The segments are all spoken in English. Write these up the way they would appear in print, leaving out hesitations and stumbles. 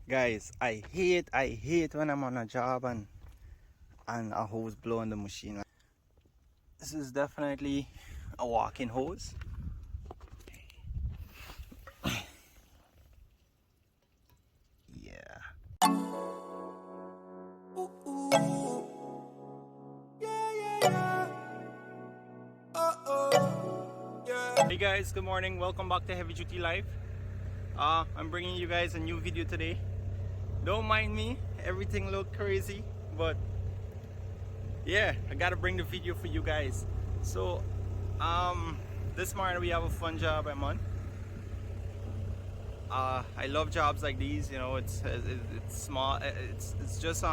Guys, I hate when I'm on a job and a hose blowing the machine. This is definitely a walking hose. Yeah. Hey guys, good morning. Welcome back to Heavy Duty Life. I'm bringing you guys a new video today. Don't mind me, everything look crazy, but yeah, I gotta bring the video for you guys. So this morning we have a fun job I'm on. I love jobs like these, you know. It's small, it's just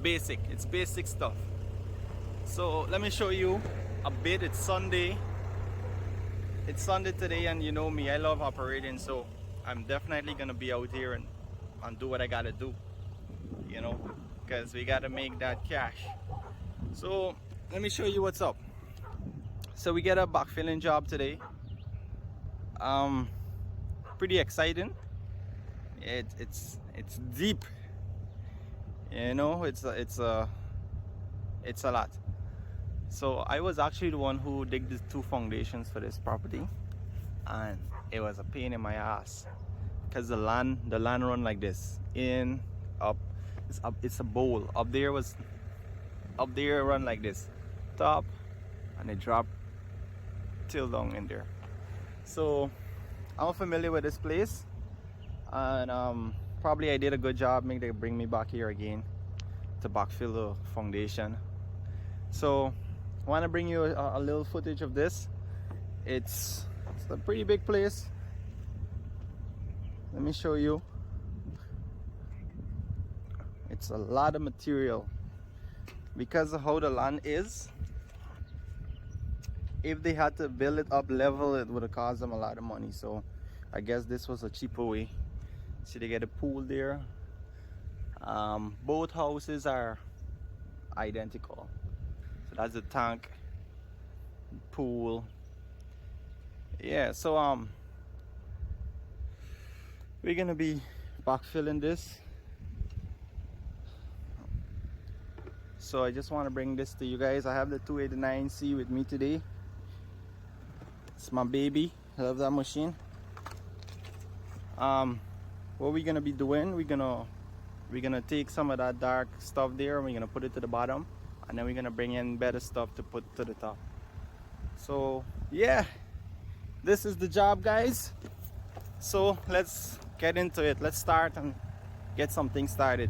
basic, it's basic stuff. So let me show you a bit. It's Sunday today, and you know me, I love operating, so I'm definitely gonna be out here and do what I gotta do, you know, because we gotta make that cash. So let me show you what's up. So we get a backfilling job today. Pretty exciting. It's deep, you know. It's a lot. So I was actually the one who did the two foundations for this property, and it was a pain in my ass because the land run like this, in, up. It's a bowl. Up there run like this, top, and it drop till down in there. So I'm familiar with this place, and probably I did a good job. Maybe they bring me back here again to backfill the foundation. So I want to bring you a little footage of this. It's a pretty big place. Let me show you. It's a lot of material because of how the land is. If they had to build it up level, it would have cost them a lot of money. So I guess this was a cheaper way. See, they get a pool there. Both houses are identical. So that's the tank, pool. Yeah, so we're gonna be backfilling this. So I just want to bring this to you guys. I have the 289C with me today. It's my baby. I love that machine. What we're gonna be doing, we're gonna take some of that dark stuff there and we're gonna put it to the bottom, and then we're gonna bring in better stuff to put to the top. So yeah, this is the job, guys. So let's get into it. Let's start and get something started.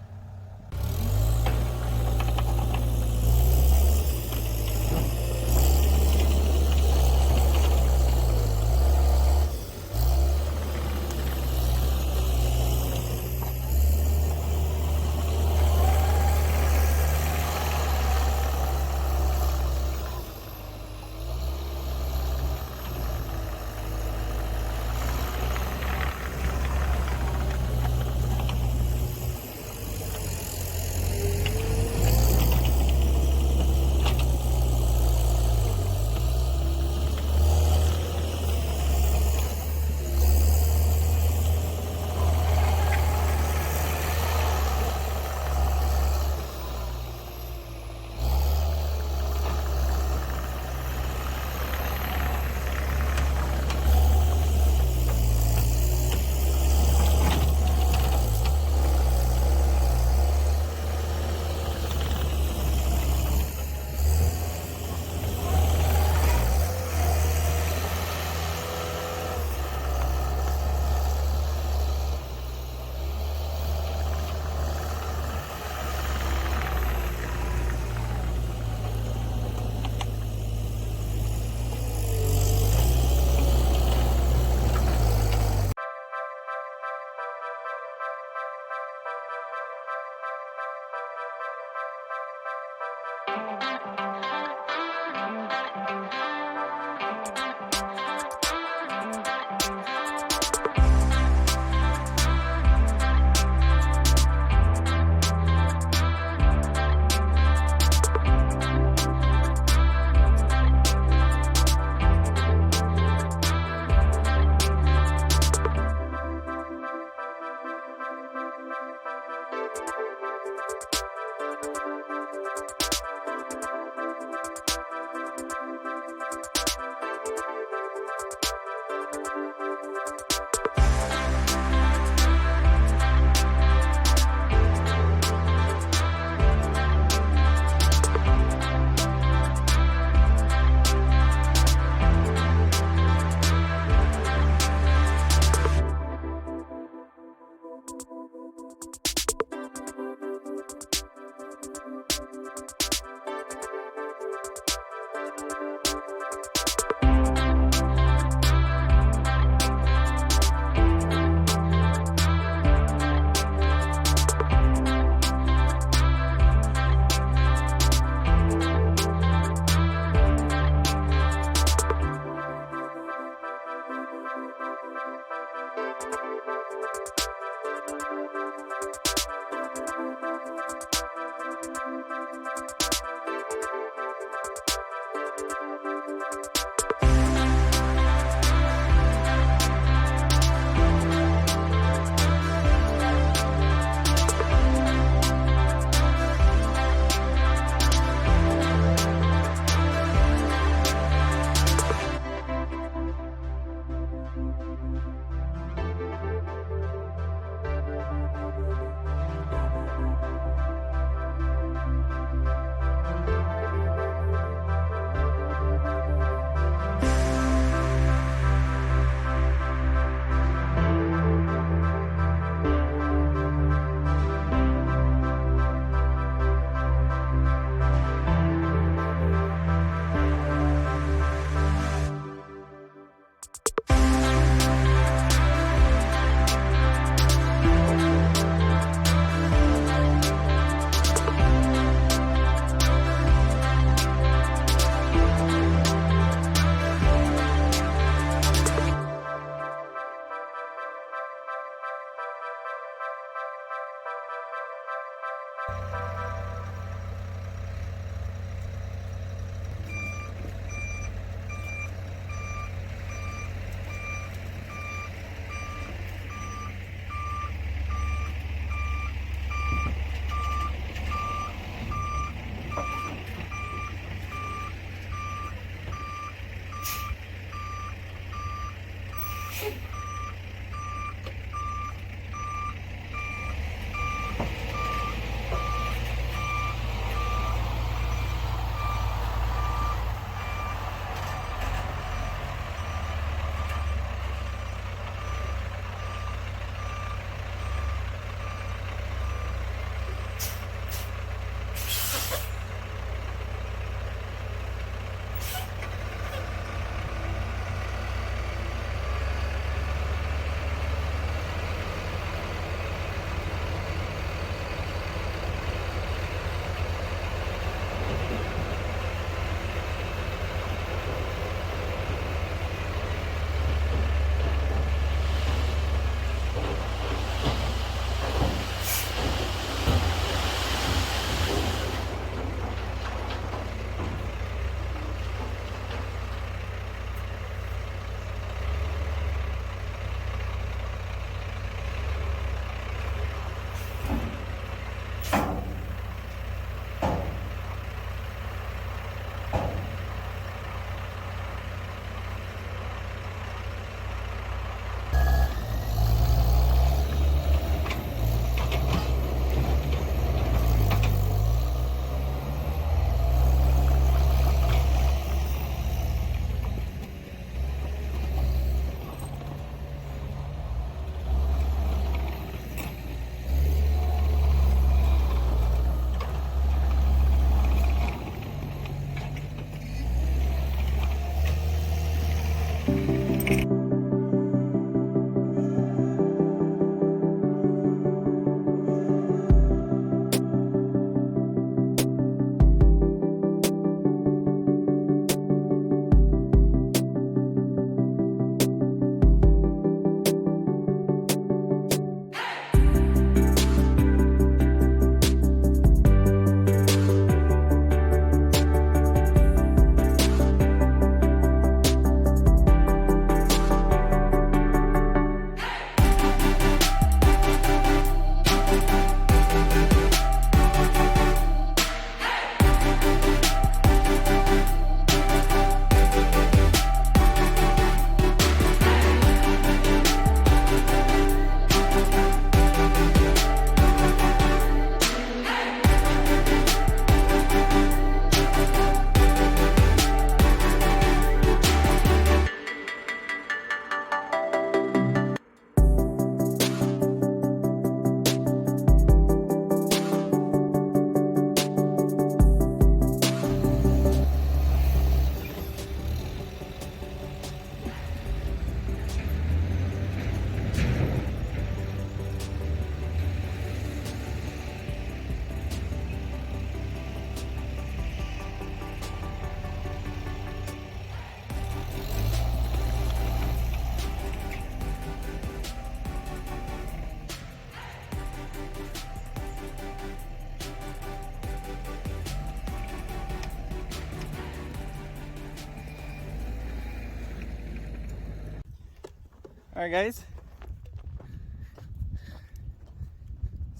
Alright guys,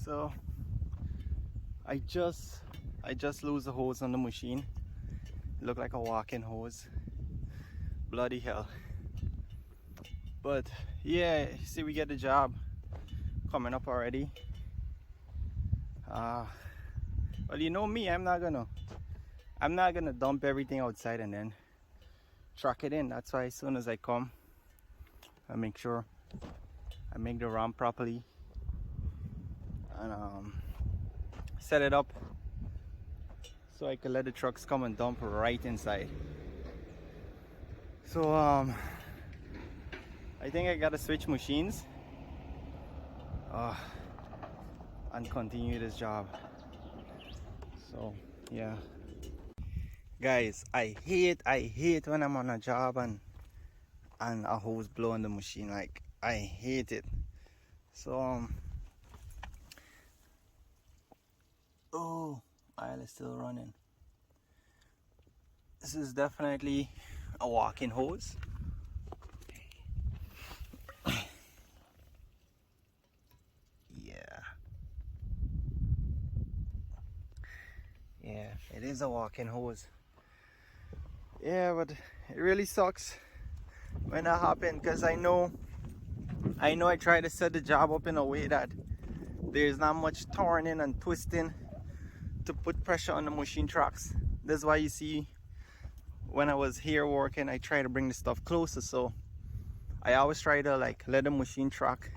so I just lose the hose on the machine. It looked like a walking hose. Bloody hell. But yeah, see, we get the job coming up already. Well, you know me, I'm not gonna dump everything outside and then truck it in. That's why as soon as I come, I make sure I make the ramp properly and set it up so I can let the trucks come and dump right inside. So I think I gotta switch machines and continue this job. So yeah, guys, I hate when I'm on a job and a hose blow on the machine. Like, I hate it. So oh, oil is still running. This is definitely a walking hose. Yeah, it is a walking hose. Yeah, but it really sucks when that happened, because I know I try to set the job up in a way that there's not much turning and twisting to put pressure on the machine tracks. That's why you see when I was here working, I try to bring the stuff closer, so I always try to like let the machine track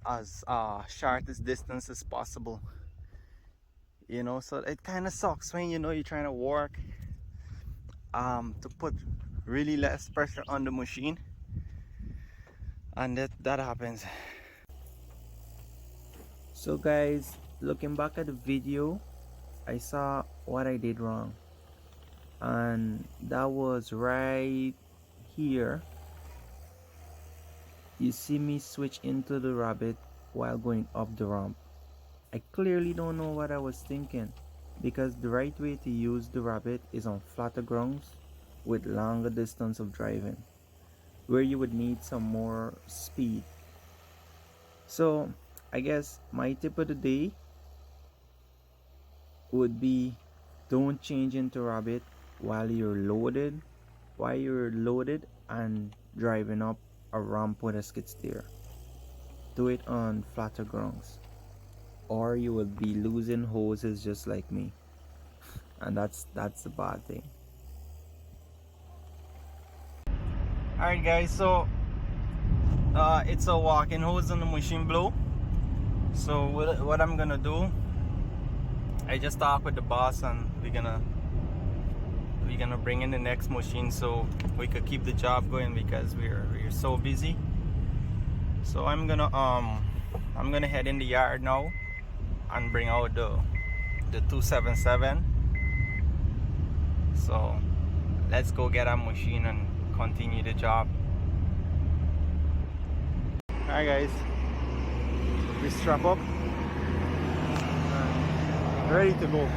as shortest distance as possible, you know. So it kind of sucks when you're trying to work to put really less pressure on the machine, and that happens. So guys, looking back at the video, I saw what I did wrong, and that was right here. You see me switch into the rabbit while going up the ramp. I clearly don't know what I was thinking, because the right way to use the rabbit is on flatter grounds with longer distance of driving, where you would need some more speed. So I guess my tip of the day would be, don't change into rabbit while you're loaded and driving up a ramp with a skid steer. Do it on flatter grounds, or you will be losing hoses just like me, and that's the bad thing. Alright guys, so it's a walking hose on the machine blow. So what I'm gonna do, I just talked with the boss, and we're gonna bring in the next machine so we could keep the job going, because we're so busy. So I'm gonna head in the yard now and bring out the 277. So let's go get our machine and continue the job. Alright guys, we strap up, ready to go.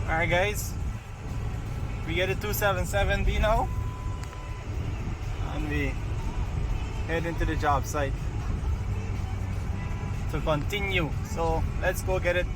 Alright guys, we get a 277B now, and we head into the job site to continue. So let's go get it.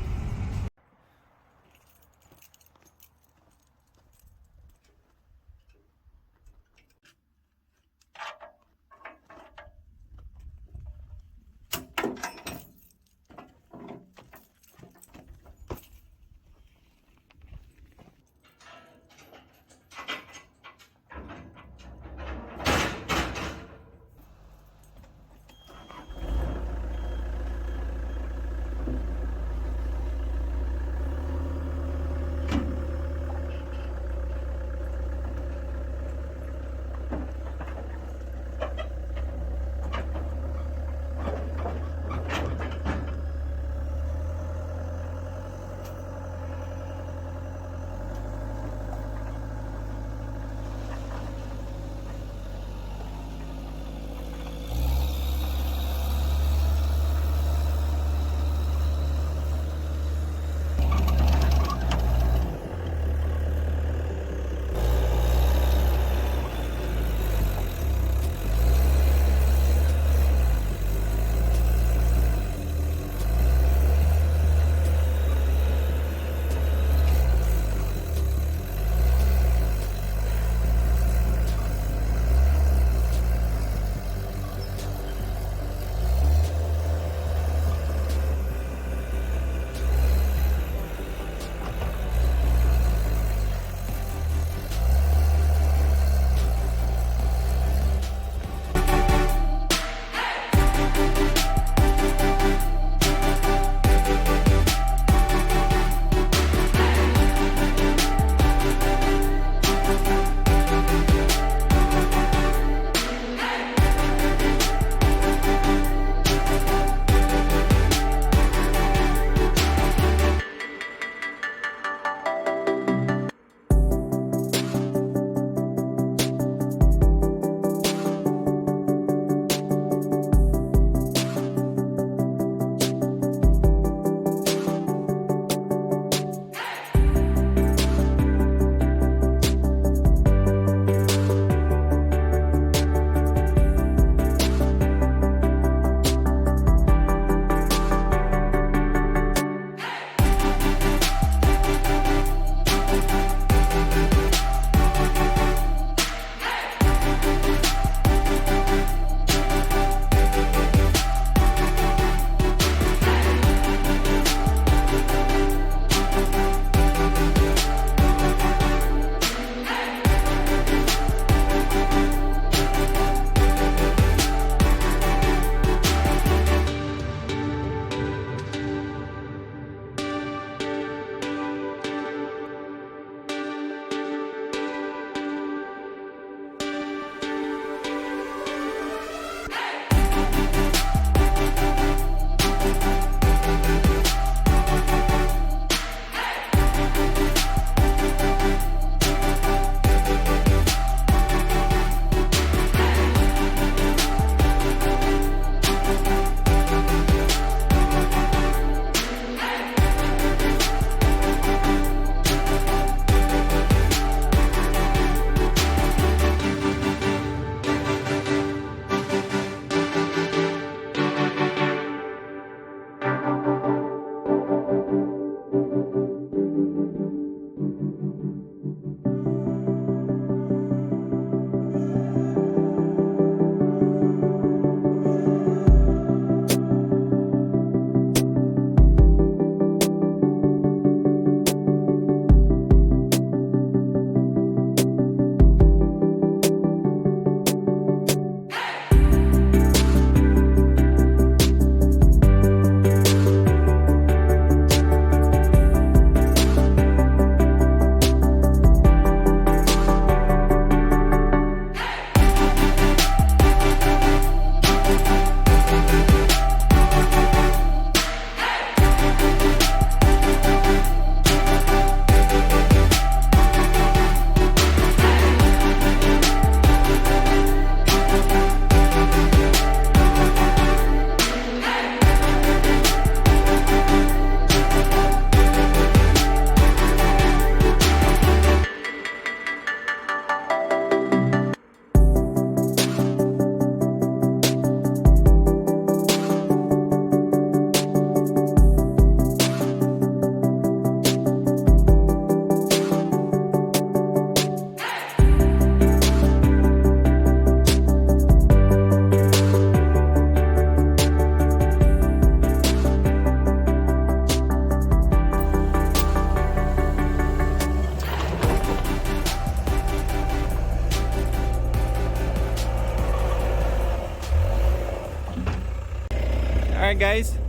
Alright guys,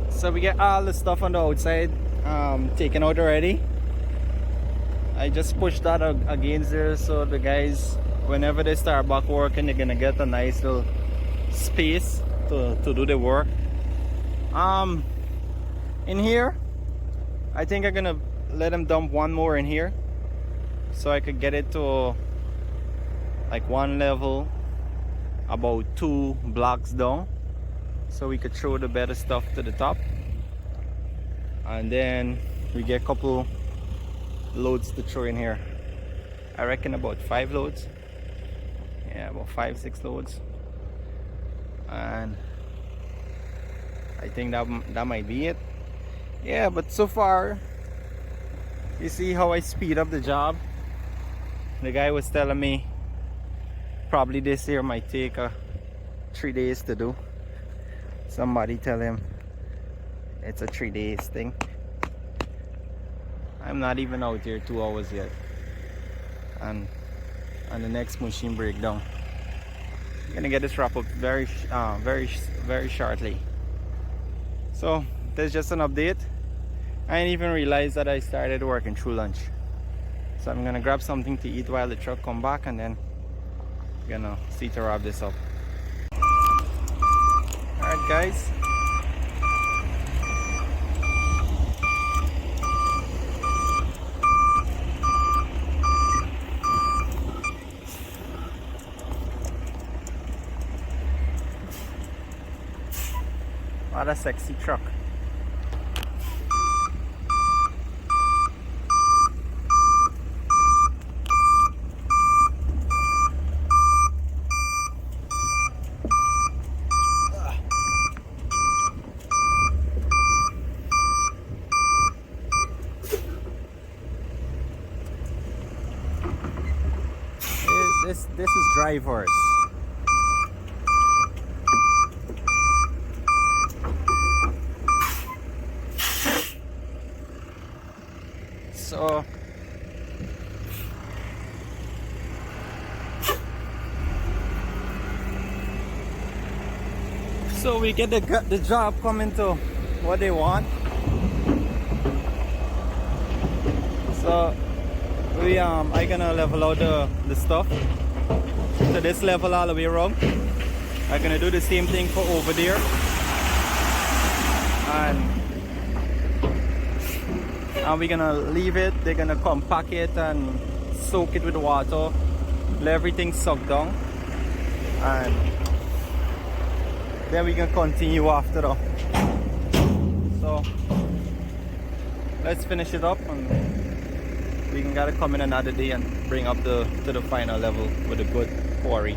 so we get all the stuff on the outside taken out already. I just pushed that against there so the guys, whenever they start back working, they're gonna get a nice little space to do the work. In here, I think I'm gonna let them dump one more in here so I could get it to like one level, about 2 blocks down, so we could throw the better stuff to the top, and then we get a couple loads to throw in here. I reckon about 5 loads, yeah, about 5-6 loads, and I think that might be it. Yeah, but so far you see how I speed up the job. The guy was telling me probably this here might take 3 days to do. Somebody tell him it's a 3 days thing. I'm not even out here 2 hours yet, and the next machine breakdown. I'm gonna get this wrap up very shortly. So there's just an update. I didn't even realize that I started working through lunch, so I'm gonna grab something to eat while the truck come back, and then gonna see to wrap this up. Alright guys, what a sexy truck. This is drivers. So we get the job coming to what they want. So we I gonna level out the stuff to this level all the way around. I'm gonna do the same thing for over there, and we're gonna leave it. They're gonna compact it and soak it with water, let everything suck down, and then we can continue after that. So let's finish it up, and we can gotta come in another day and bring up to the final level with a good quarry.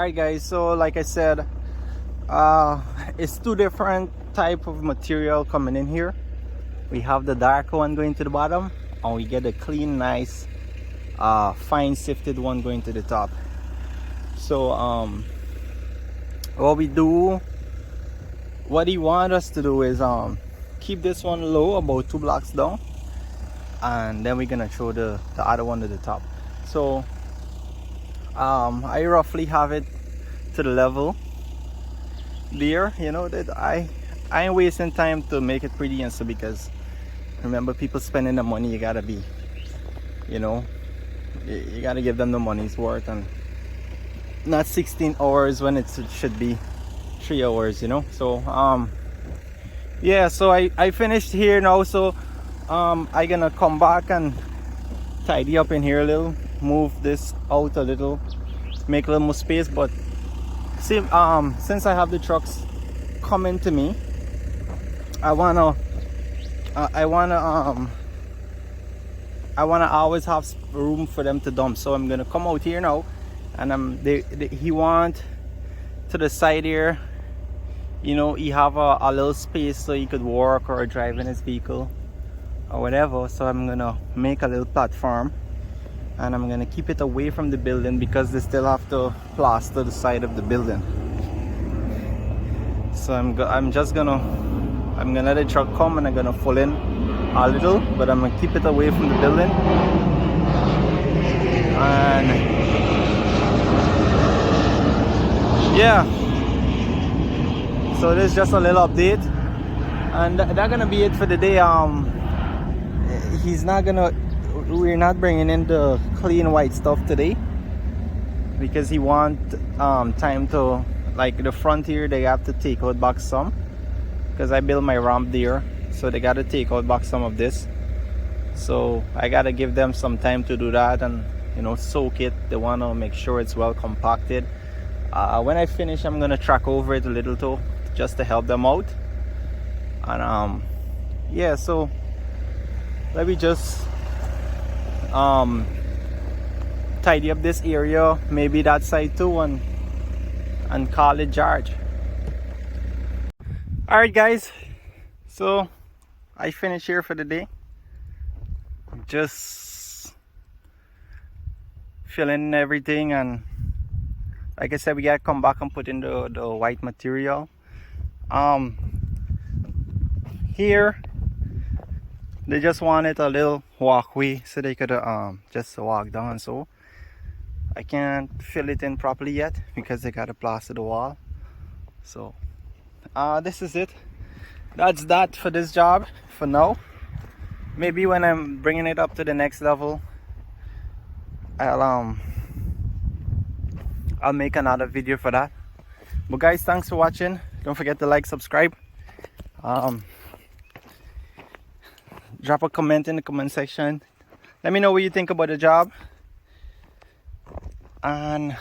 Alright guys, so like I said, it's two different type of material coming in here. We have the dark one going to the bottom, and we get a clean, nice, fine sifted one going to the top. So what he want us to do is keep this one low, about 2 blocks down, and then we're gonna throw the other one to the top. So I roughly have it to the level there, you know, that I ain't wasting time to make it pretty and so, because remember, people spending the money, you gotta be, you know, you gotta give them the money's worth, and not 16 hours when it should be 3 hours, you know. So yeah, so I finished here now. So I gonna come back and tidy up in here a little, move this out a little, make a little more space. But see, since I have the trucks coming to me, I wanna always have room for them to dump. So I'm gonna come out here now, and he want to the side here, you know, he have a little space so he could walk or drive in his vehicle or whatever. So I'm gonna make a little platform, and I'm gonna keep it away from the building because they still have to plaster the side of the building. So I'm gonna let the truck come, and I'm gonna pull in a little, but I'm gonna keep it away from the building. And yeah, so this is just a little update, and that's gonna be it for the day. We're not bringing in the clean white stuff today because he want time to, like, the front here they have to take out back some, because I built my ramp there, so they got to take out back some of this. So I got to give them some time to do that, and, you know, soak it. They want to make sure it's well compacted. When I finish, I'm gonna track over it a little too, just to help them out. And yeah, so let me just tidy up this area, maybe that side too, and call it George. Alright guys, so I finished here for the day. Just filling everything, and like I said, we gotta come back and put in the white material. Here they just wanted a little walkway so they could just walk down. So I can't fill it in properly yet because they gotta plaster the wall. So this is it. That's that for this job for now. Maybe when I'm bringing it up to the next level, I'll make another video for that. But guys, thanks for watching. Don't forget to like, subscribe, drop a comment in the comment section. Let me know what you think about the job, and